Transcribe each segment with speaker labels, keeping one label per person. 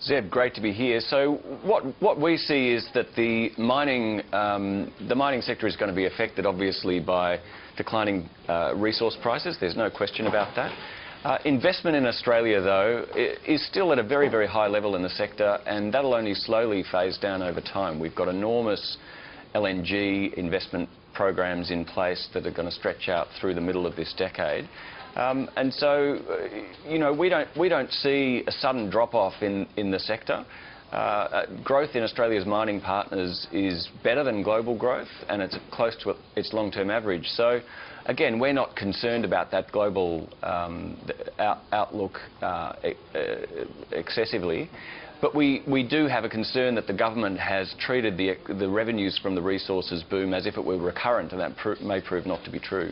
Speaker 1: Zeb, great to be here. So what we see is that the mining sector is going to be affected, obviously, by declining resource prices. There's no question about that. Investment in Australia, though, is still at a very, very high level in the sector, and that'll only slowly phase down over time. We've got enormous LNG investment programs in place that are going to stretch out through the middle of this decade. And so, we don't see a sudden drop-off in the sector. Growth in Australia's mining partners is better than global growth, and it's close to its long-term average. So, again, we're not concerned about that global outlook excessively. But we do have a concern that the government has treated the revenues from the resources boom as if it were recurrent, and that may prove not to be true.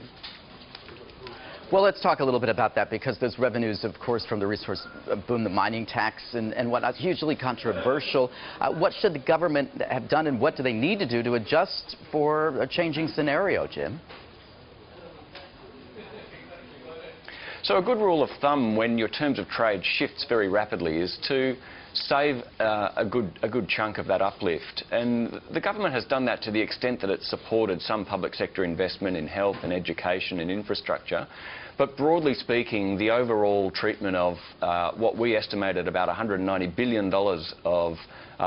Speaker 2: Well, let's talk a little bit about that, because there's revenues, of course, from the resource boom, the mining tax, and whatnot, hugely controversial. What should the government have done, and what do they need to do to adjust for a changing scenario, Jim?
Speaker 1: So a good rule of thumb when your terms of trade shifts very rapidly is to save a good chunk of that uplift. And the government has done that to the extent that it's supported some public sector investment in health and education and infrastructure. But broadly speaking, the overall treatment of what we estimated about $190 billion of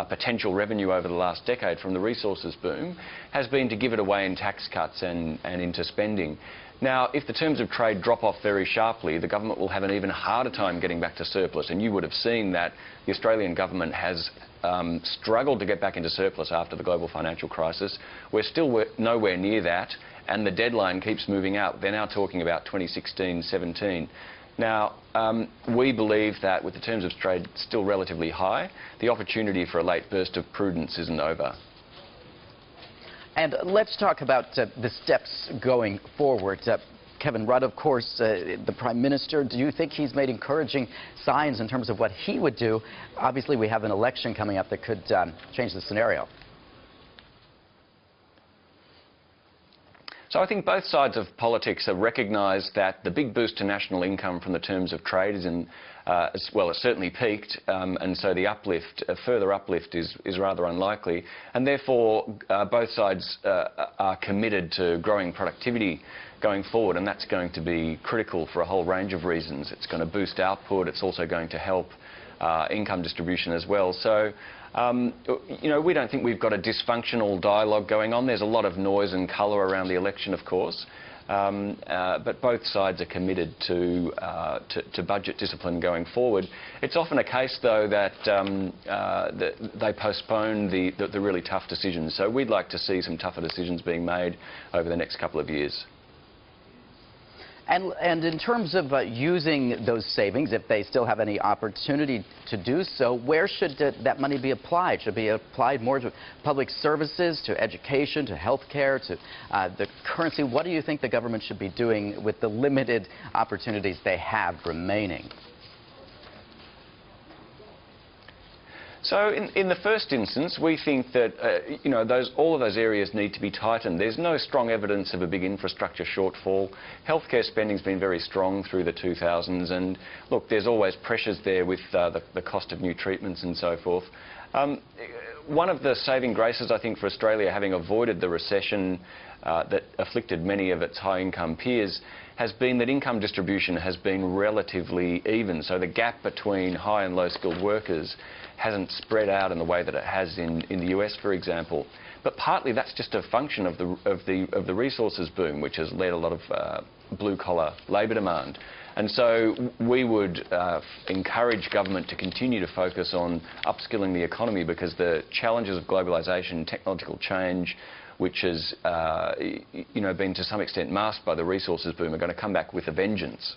Speaker 1: potential revenue over the last decade from the resources boom has been to give it away in tax cuts and into spending. Now, if the terms of trade drop off very sharply, the government will have an even harder time getting back to surplus. And you would have seen that the Australian government has struggled to get back into surplus after the global financial crisis. We're still nowhere near that, and the deadline keeps moving out. They're now talking about 2016-17. Now, we believe that with the terms of trade still relatively high, the opportunity for a late burst of prudence isn't over.
Speaker 2: And let's talk about the steps going forward. Kevin Rudd, of course, the Prime Minister, do you think he's made encouraging signs in terms of what he would do? Obviously, we have an election coming up that could change the scenario.
Speaker 1: So I think both sides of politics have recognised that the big boost to national income from the terms of trade is it's certainly peaked, and so the uplift, a further uplift is rather unlikely, and therefore both sides are committed to growing productivity going forward, and that's going to be critical for a whole range of reasons. It's going to boost output, it's also going to help income distribution as well. So, we don't think we've got a dysfunctional dialogue going on. There's a lot of noise and colour around the election, of course, but both sides are committed to budget discipline going forward. It's often a case, though, that they postpone the really tough decisions. So we'd like to see some tougher decisions being made over the next couple of years.
Speaker 2: And in terms of using those savings, if they still have any opportunity to do so, where should that money be applied? Should it be applied more to public services, to education, to health care, to the currency? What do you think the government should be doing with the limited opportunities they have remaining?
Speaker 1: So in the first instance, we think that all of those areas need to be tightened. There's no strong evidence of a big infrastructure shortfall. Healthcare spending's been very strong through the 2000s, and look, there's always pressures there with the cost of new treatments and so forth. One of the saving graces, I think, for Australia, having avoided the recession that afflicted many of its high-income peers, has been that income distribution has been relatively even. So the gap between high and low-skilled workers hasn't spread out in the way that it has in the US, for example. But partly that's just a function of the resources boom, which has led a lot of blue-collar labour demand. And so we would encourage government to continue to focus on upskilling the economy, because the challenges of globalisation, technological change, which has been to some extent masked by the resources boom, are going to come back with a vengeance.